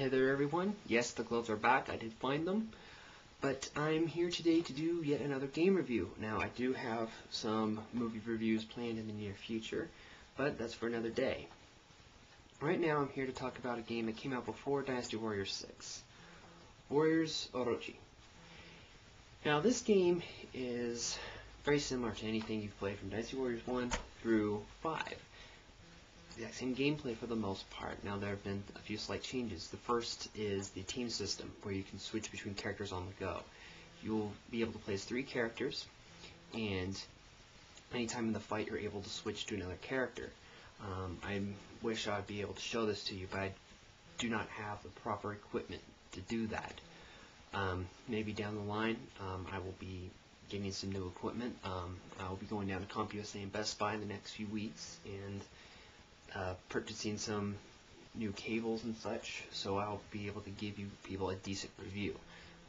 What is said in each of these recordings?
Hey there everyone, yes the gloves are back, I did find them, but I'm here today to do yet another game review. Now I do have some movie reviews planned in the near future, but that's for another day. Right now I'm here to talk about a game that came out before Dynasty Warriors 6, Warriors Orochi. Now this game is very similar to anything you've played from Dynasty Warriors 1 through 5. The exact same gameplay for the most part. Now there have been a few slight changes. The first is the team system, where you can switch between characters on the go. You'll be able to play as 3 characters, and anytime in the fight you're able to switch to another character. I wish I'd be able to show this to you, but I do not have the proper equipment to do that. Maybe down the line I will be getting some new equipment. I will be going down to CompUSA and Best Buy in the next few weeks, and purchasing some new cables and such, so I'll be able to give you people a decent review.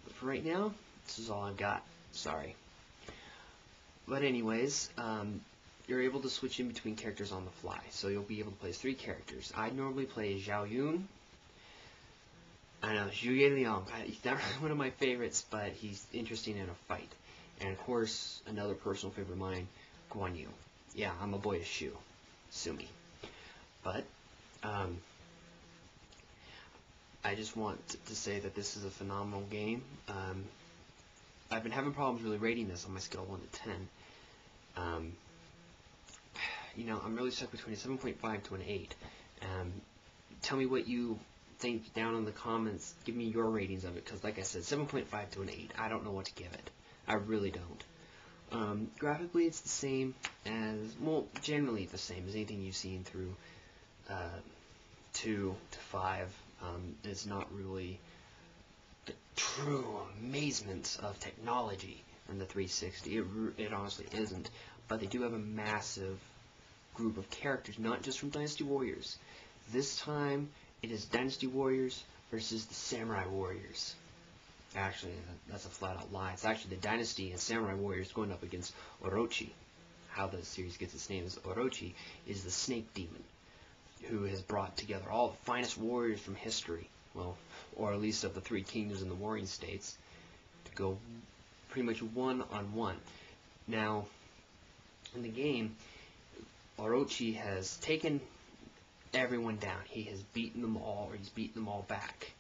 But for right now, this is all I've got. Sorry. But anyways, you're able to switch in between characters on the fly, so you'll be able to play as 3 characters. I normally play Zhao Yun. I know, Zhuge Liang. He's not really one of my favorites, but he's interesting in a fight. And of course, another personal favorite of mine, Guan Yu. Yeah, I'm a boy to shoe. Sue me. But, I just want to say that this is a phenomenal game. I've been having problems really rating this on my scale of 1 to 10. You know, I'm really stuck between a 7.5 to an 8. Tell me what you think down in the comments. Give me your ratings of it, because like I said, 7.5 to an 8. I don't know what to give it. I really don't. Graphically, it's the same as, well, generally the same as anything you've seen through 2 to 5. It's not really the true amazement of technology in the 360. It honestly isn't. But they do have a massive group of characters, not just from Dynasty Warriors. This time, it is Dynasty Warriors versus the Samurai Warriors. Actually, that's a flat-out lie. It's actually the Dynasty and Samurai Warriors going up against Orichi. How the series gets its name is Orichi is the snake demon, who has brought together all the finest warriors from history, well, or at least of the 3 kingdoms in the warring states, to go pretty much one-on-one. Now, in the game, Orichi has taken everyone down. He has beaten them all, or he's beaten them all back.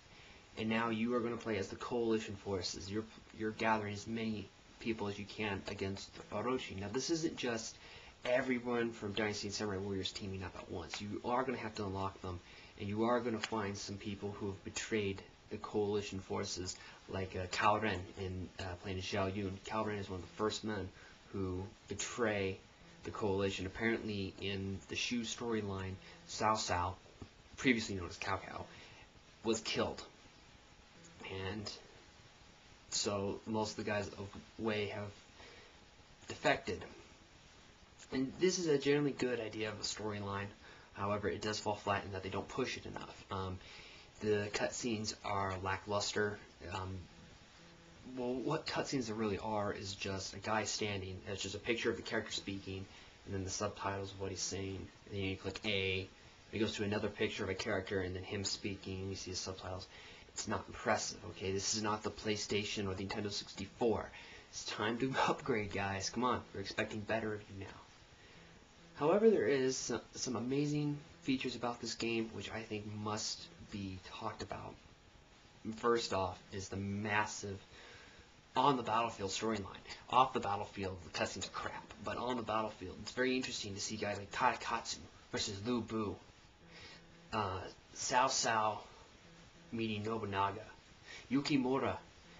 And now you are going to play as the coalition forces. You're gathering as many people as you can against Orichi. Now, this isn't just everyone from Dynasty and Samurai Warriors teaming up at once. You are going to have to unlock them, and you are going to find some people who have betrayed the coalition forces, like Cao Ren in playing as Zhao Yun. Cao Ren is one of the first men who betray the coalition. Apparently, in the Shu storyline, Cao Cao, previously known as Cao Cao, was killed. And so most of the guys of Wei have defected. And this is a generally good idea of a storyline. However, it does fall flat in that they don't push it enough. The cutscenes are lackluster. Well, what cutscenes there really are is just a guy standing. It's just a picture of the character speaking, and then the subtitles of what he's saying. And then you click A. It goes to another picture of a character, and then him speaking, and you see his subtitles. It's not impressive, okay? This is not the PlayStation or the Nintendo 64. It's time to upgrade, guys. Come on, we're expecting better of you now. However, there is some amazing features about this game which I think must be talked about. First off is the massive on-the-battlefield storyline. Off the battlefield, the cutscenes are crap, but on the battlefield, it's very interesting to see guys like Tadakatsu versus Lu Bu, Cao Cao meeting Nobunaga, Yukimura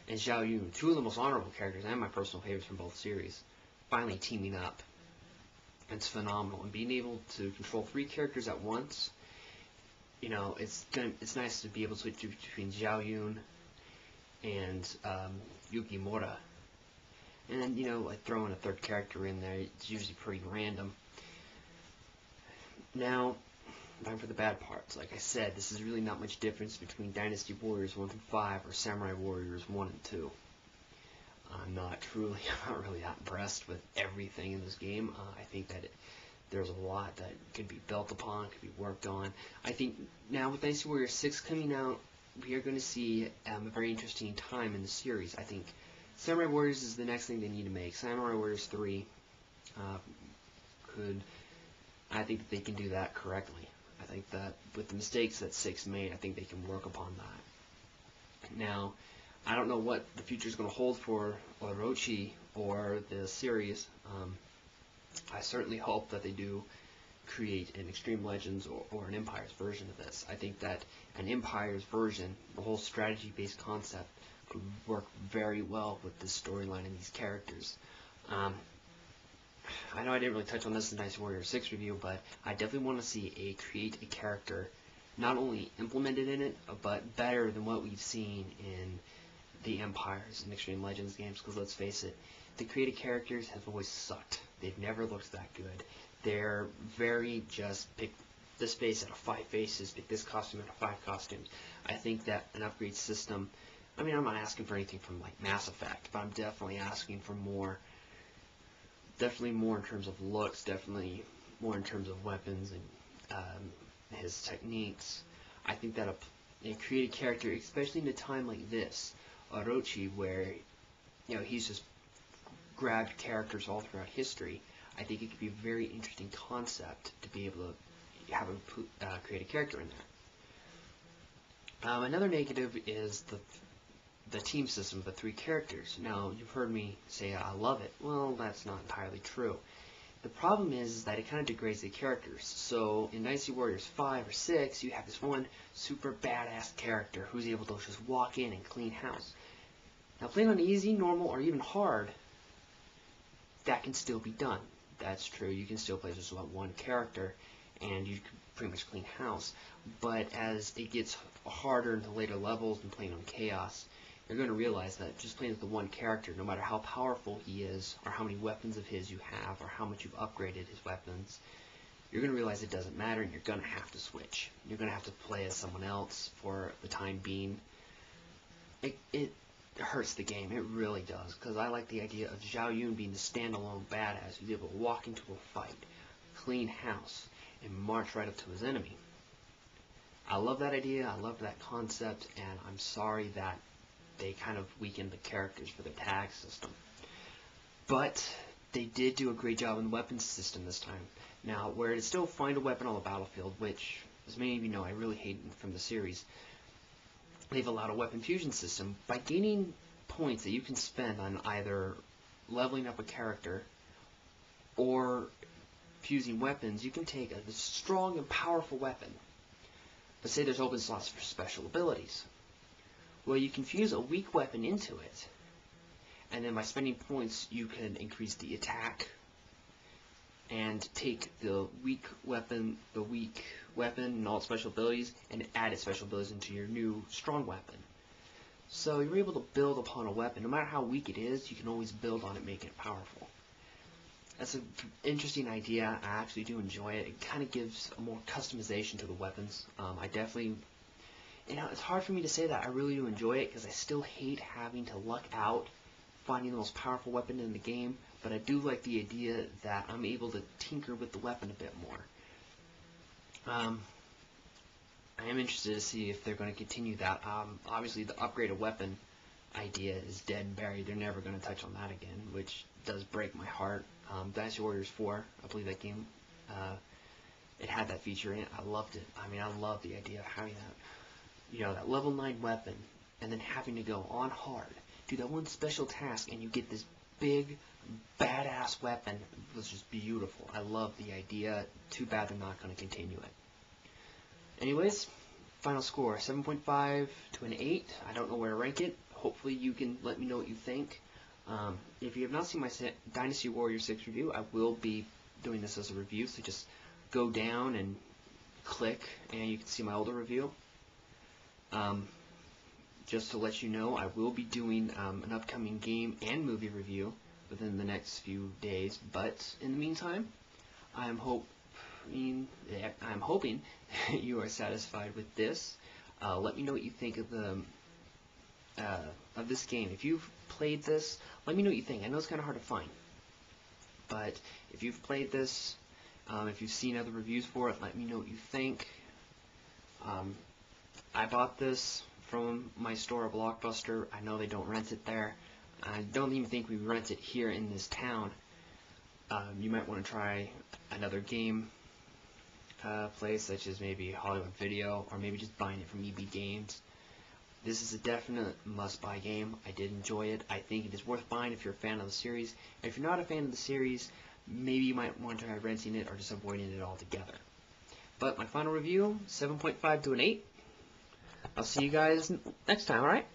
and Zhao Yun, 2 of the most honorable characters and my personal favorites from both series, finally teaming up. It's phenomenal, and being able to control 3 characters at once, you know, it's nice to be able to switch between Zhao Yun and Yukimura, and then, you know, like throwing a 3rd character in there, it's usually pretty random. Now, time for the bad parts. Like I said, this is really not much difference between Dynasty Warriors 1 through 5 or Samurai Warriors 1 and 2. I'm not really that impressed with everything in this game. I think that there's a lot that could be built upon, could be worked on. I think now with Dynasty Warriors 6 coming out, we are going to see a very interesting time in the series. I think Samurai Warriors is the next thing they need to make. Samurai Warriors 3 I think that they can do that correctly. I think that with the mistakes that 6 made, I think they can work upon that. Now, I don't know what the future is going to hold for Orichi or the series. I certainly hope that they do create an Extreme Legends or an Empires version of this. I think that an Empires version, the whole strategy-based concept, could work very well with this storyline and these characters. I know I didn't really touch on this in Dynasty Warriors 6 review, but I definitely want to see create a character not only implemented in it, but better than what we've seen in the Empires and Extreme Legends games, because let's face it, the created characters have always sucked. They've never looked that good. They're very just pick this face out of 5 faces, pick this costume out of 5 costumes. I think that an upgrade system, I mean, I'm not asking for anything from like Mass Effect, but I'm definitely asking for more, definitely more in terms of looks, definitely more in terms of weapons and his techniques. I think that a created character, especially in a time like this, Orochi, where he's just grabbed characters all throughout history, I think it could be a very interesting concept to be able to have create a character in there. Another negative is the team system of the 3 characters. Now, you've heard me say I love it. Well, that's not entirely true. The problem is that it kind of degrades the characters. So in Dynasty Warriors 5 or 6, you have this one super badass character who's able to just walk in and clean house. Now, playing on easy, normal, or even hard, that can still be done. That's true. You can still play just one character, and you can pretty much clean house. But as it gets harder into later levels and playing on Chaos, you're going to realize that just playing with the one character, no matter how powerful he is, or how many weapons of his you have, or how much you've upgraded his weapons, you're going to realize it doesn't matter, and you're going to have to switch. You're going to have to play as someone else for the time being. It hurts the game. It really does, because I like the idea of Zhao Yun being the standalone badass who's able to walk into a fight, clean house, and march right up to his enemy. I love that idea. I love that concept, and I'm sorry that they kind of weakened the characters for the tag system. But they did do a great job in the weapons system this time. Now, where to still find a weapon on the battlefield, which, as many of you know, I really hate from the series, they've allowed a weapon fusion system. By gaining points that you can spend on either leveling up a character or fusing weapons, you can take a strong and powerful weapon. But say there's open slots for special abilities. Well, you can fuse a weak weapon into it, and then by spending points, you can increase the attack and take the weak weapon and all its special abilities and add its special abilities into your new strong weapon. So you're able to build upon a weapon. No matter how weak it is, you can always build on it, making it powerful. That's an interesting idea. I actually do enjoy it. It kind of gives a more customization to the weapons. I definitely... it's hard for me to say that I really do enjoy it, because I still hate having to luck out finding the most powerful weapon in the game, but I do like the idea that I'm able to tinker with the weapon a bit more. I am interested to see if they're going to continue that. Obviously, the upgraded weapon idea is dead and buried. They're never going to touch on that again, which does break my heart. Dynasty Warriors 4, I believe that game, it had that feature in it. I loved it. I mean, I love the idea of having that, that level 9 weapon, and then having to go on hard, do that one special task, and you get this big, badass weapon. It was just beautiful. I love the idea. Too bad they're not going to continue it. Anyways, final score, 7.5 to an 8. I don't know where to rank it. Hopefully you can let me know what you think. If you have not seen my Dynasty Warriors 6 review, I will be doing this as a review, so just go down and click, and you can see my older review. Just to let you know, I will be doing an upcoming game and movie review within the next few days, but in the meantime, I'm hoping you are satisfied with this. Let me know what you think of this game. If you've played this, let me know what you think. I know it's kind of hard to find, but if you've played this, if you've seen other reviews for it, let me know what you think. I bought this from my store, Blockbuster. I know they don't rent it there. I don't even think we rent it here in this town. You might want to try another game place, such as maybe Hollywood Video, or maybe just buying it from EB Games. This is a definite must-buy game. I did enjoy it. I think it is worth buying if you're a fan of the series. And if you're not a fan of the series, maybe you might want to try renting it or just avoiding it altogether. But my final review, 7.5 to an 8. I'll see you guys next time, alright?